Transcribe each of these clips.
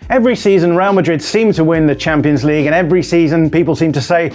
Every season, Real Madrid seem to win the Champions League, and every season people seem to say,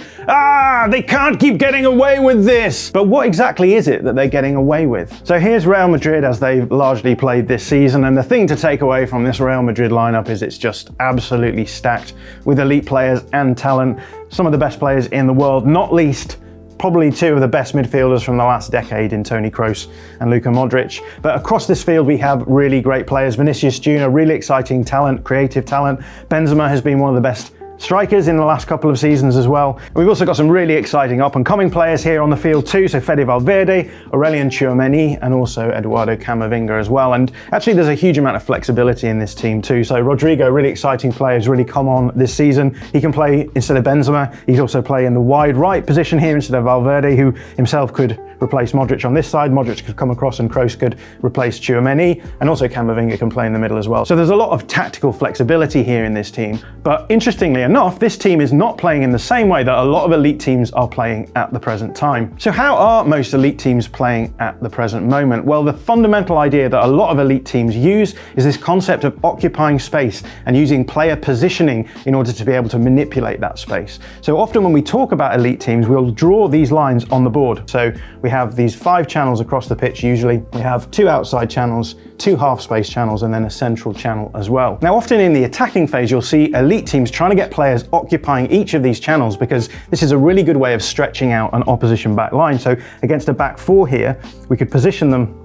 they can't keep getting away with this. But what exactly is it that they're getting away with? So here's Real Madrid as they've largely played this season, and the thing to take away from this Real Madrid lineup is it's just absolutely stacked with elite players and talent. Some of the best players in the world, not least probably two of the best midfielders from the last decade in Toni Kroos and Luka Modric. But across this field, we have really great players. Vinicius Jr., really exciting talent, creative talent. Benzema has been one of the best strikers in the last couple of seasons as well. We've also got some really exciting up-and-coming players here on the field too, so Fede Valverde, Aurelien Tchouameni, and also Eduardo Camavinga as well. And actually there's a huge amount of flexibility in this team too. So Rodrigo, really exciting player, has really come on this season. He can play instead of Benzema. He can also play in the wide right position here instead of Valverde, who himself could replace Modric on this side. Modric could come across and Kroos could replace Tchouameni, and also Camavinga can play in the middle as well. So there's a lot of tactical flexibility here in this team. But interestingly enough, this team is not playing in the same way that a lot of elite teams are playing at the present time. So how are most elite teams playing at the present moment? Well, the fundamental idea that a lot of elite teams use is this concept of occupying space and using player positioning in order to be able to manipulate that space. So often when we talk about elite teams, we'll draw these lines on the board. So we have these 5 channels across the pitch usually. We have 2 outside channels, 2 half space channels, and then a central channel as well. Now often in the attacking phase, you'll see elite teams trying to get players occupying each of these channels, because this is a really good way of stretching out an opposition back line. So against a back 4 here, we could position them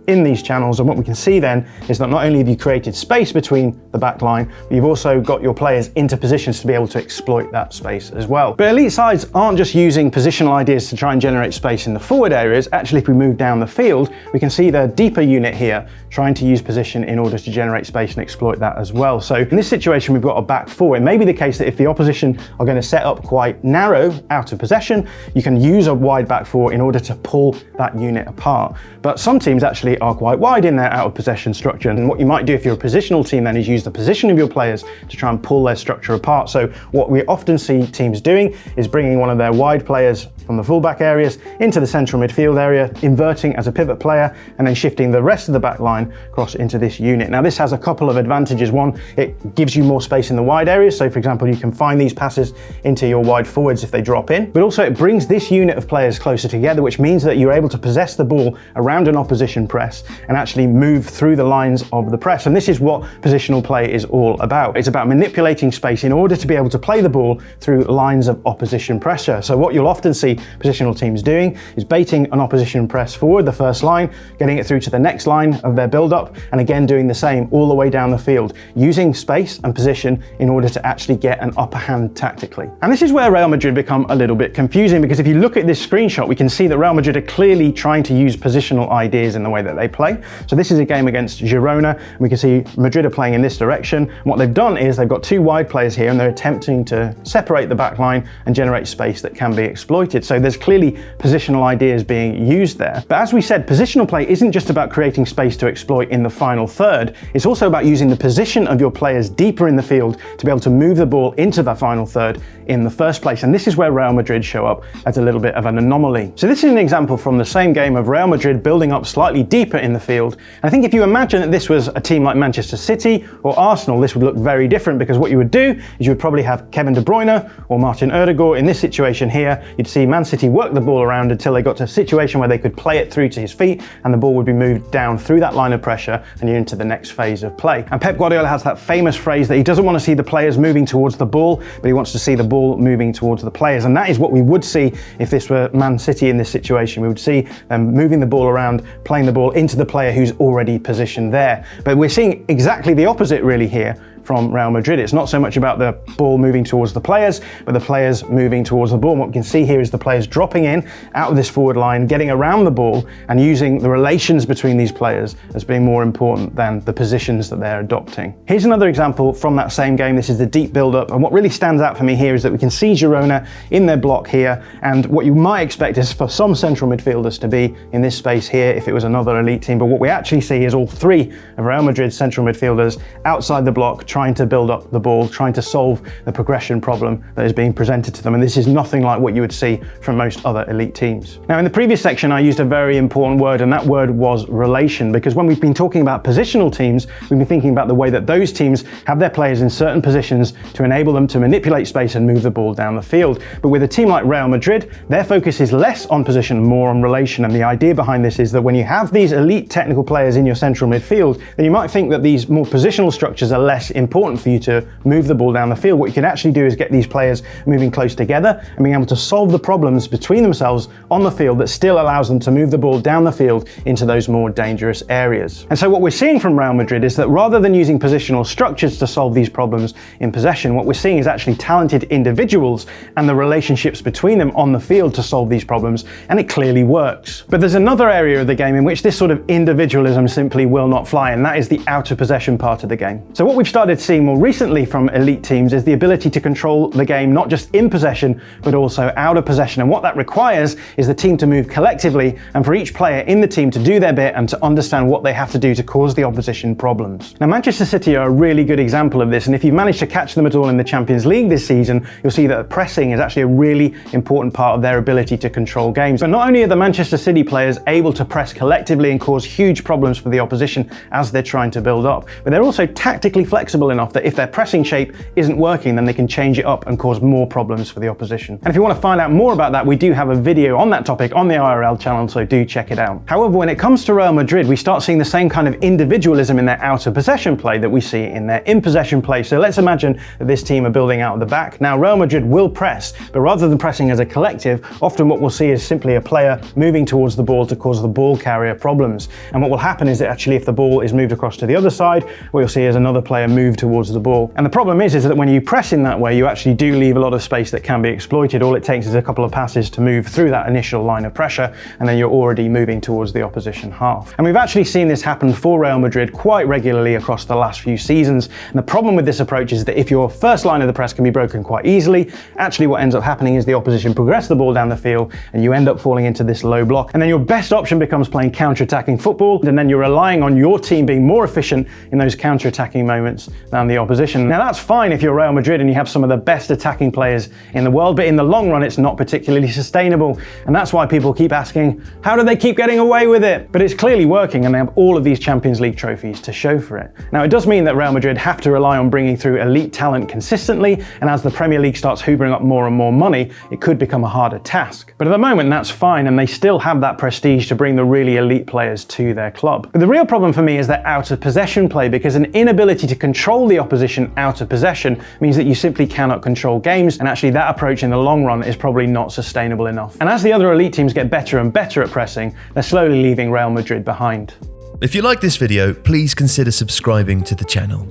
in these channels, and what we can see then is that not only have you created space between the back line, but you've also got your players into positions to be able to exploit that space as well. But elite sides aren't just using positional ideas to try and generate space in the forward areas. Actually, if we move down the field, we can see the deeper unit here trying to use position in order to generate space and exploit that as well. So in this situation, we've got a back 4. It may be the case that if the opposition are going to set up quite narrow out of possession, you can use a wide back 4 in order to pull that unit apart. But some teams actually are quite wide in their out of possession structure, and what you might do if you're a positional team then is use the position of your players to try and pull their structure apart. So what we often see teams doing is bringing one of their wide players from the fullback areas into the central midfield area, inverting as a pivot player, and then shifting the rest of the back line across into this unit. Now this has a couple of advantages. One, it gives you more space in the wide areas. So for example, you can find these passes into your wide forwards if they drop in, but also it brings this unit of players closer together, which means that you're able to possess the ball around an opposition press and actually move through the lines of the press. And this is what positional play is all about. It's about manipulating space in order to be able to play the ball through lines of opposition pressure. So what you'll often see positional teams doing is baiting an opposition press forward, the first line, getting it through to the next line of their build-up, and again doing the same all the way down the field, using space and position in order to actually get an upper hand tactically. And this is where Real Madrid become a little bit confusing, because if you look at this screenshot, we can see that Real Madrid are clearly trying to use positional ideas in the way that they play. So this is a game against Girona, and we can see Madrid are playing in this direction. And what they've done is they've got 2 wide players here, and they're attempting to separate the back line and generate space that can be exploited. So there's clearly positional ideas being used there. But as we said, positional play isn't just about creating space to exploit in the final third. It's also about using the position of your players deeper in the field to be able to move the ball into the final third in the first place. And this is where Real Madrid show up as a little bit of an anomaly. So this is an example from the same game of Real Madrid building up slightly deeper in the field. And I think if you imagine that this was a team like Manchester City or Arsenal, this would look very different, because what you would do is you would probably have Kevin De Bruyne or Martin Odegaard. In this situation here, you'd see Man City work the ball around until they got to a situation where they could play it through to his feet, and the ball would be moved down through that line of pressure and you're into the next phase of play. And Pep Guardiola has that famous phrase that he doesn't want to see the players moving towards the ball, but he wants to see the ball moving towards the players. And that is what we would see if this were Man City in this situation. We would see them moving the ball around, playing the ball into the player who's already positioned there. But we're seeing exactly the opposite really here from Real Madrid. It's not so much about the ball moving towards the players, but the players moving towards the ball. And what we can see here is the players dropping in out of this forward line, getting around the ball, and using the relations between these players as being more important than the positions that they're adopting. Here's another example from that same game. This is the deep build-up, and what really stands out for me here is that we can see Girona in their block here, and what you might expect is for some central midfielders to be in this space here if it was another elite team, but what we actually see is all 3 of Real Madrid's central midfielders outside the block, trying to build up the ball, trying to solve the progression problem that is being presented to them. And this is nothing like what you would see from most other elite teams. Now, in the previous section, I used a very important word, and that word was relation, because when we've been talking about positional teams, we've been thinking about the way that those teams have their players in certain positions to enable them to manipulate space and move the ball down the field. But with a team like Real Madrid, their focus is less on position, more on relation. And the idea behind this is that when you have these elite technical players in your central midfield, then you might think that these more positional structures are less important for you to move the ball down the field. What you can actually do is get these players moving close together and being able to solve the problems between themselves on the field that still allows them to move the ball down the field into those more dangerous areas. And so what we're seeing from Real Madrid is that rather than using positional structures to solve these problems in possession, what we're seeing is actually talented individuals and the relationships between them on the field to solve these problems, and it clearly works. But there's another area of the game in which this sort of individualism simply will not fly, and that is the out of possession part of the game. So what we've started seeing more recently from elite teams is the ability to control the game not just in possession but also out of possession, and what that requires is the team to move collectively and for each player in the team to do their bit and to understand what they have to do to cause the opposition problems. Now, Manchester City are a really good example of this, and if you've managed to catch them at all in the Champions League this season, you'll see that pressing is actually a really important part of their ability to control games. But not only are the Manchester City players able to press collectively and cause huge problems for the opposition as they're trying to build up, but they're also tactically flexible enough that if their pressing shape isn't working, then they can change it up and cause more problems for the opposition. And if you want to find out more about that, we do have a video on that topic on the IRL channel, so do check it out. However, when it comes to Real Madrid, we start seeing the same kind of individualism in their out of possession play that we see in their in possession play. So let's imagine that this team are building out at the back. Now, Real Madrid will press, but rather than pressing as a collective, often what we'll see is simply a player moving towards the ball to cause the ball carrier problems. And what will happen is that actually if the ball is moved across to the other side, what you'll see is another player move towards the ball. And the problem is that when you press in that way, you actually do leave a lot of space that can be exploited. All it takes is a couple of passes to move through that initial line of pressure, and then you're already moving towards the opposition half. And we've actually seen this happen for Real Madrid quite regularly across the last few seasons. And the problem with this approach is that if your first line of the press can be broken quite easily, actually what ends up happening is the opposition progress the ball down the field and you end up falling into this low block. And then your best option becomes playing counter-attacking football, and then you're relying on your team being more efficient in those counter-attacking moments than the opposition. Now that's fine if you're Real Madrid and you have some of the best attacking players in the world, but in the long run it's not particularly sustainable. And that's why people keep asking, how do they keep getting away with it? But it's clearly working, and they have all of these Champions League trophies to show for it. Now it does mean that Real Madrid have to rely on bringing through elite talent consistently, and as the Premier League starts hoovering up more and more money, it could become a harder task. But at the moment that's fine, and they still have that prestige to bring the really elite players to their club. But the real problem for me is their out of possession play, because an inability to control the opposition out of possession means that you simply cannot control games, and actually that approach in the long run is probably not sustainable enough. And as the other elite teams get better and better at pressing, they're slowly leaving Real Madrid behind. If you like this video, please consider subscribing to the channel.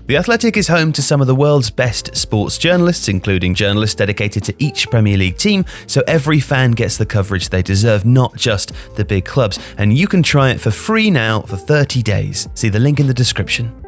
The Athletic is home to some of the world's best sports journalists, including journalists dedicated to each Premier League team, so every fan gets the coverage they deserve, not just the big clubs. And you can try it for free now for 30 days. See the link in the description.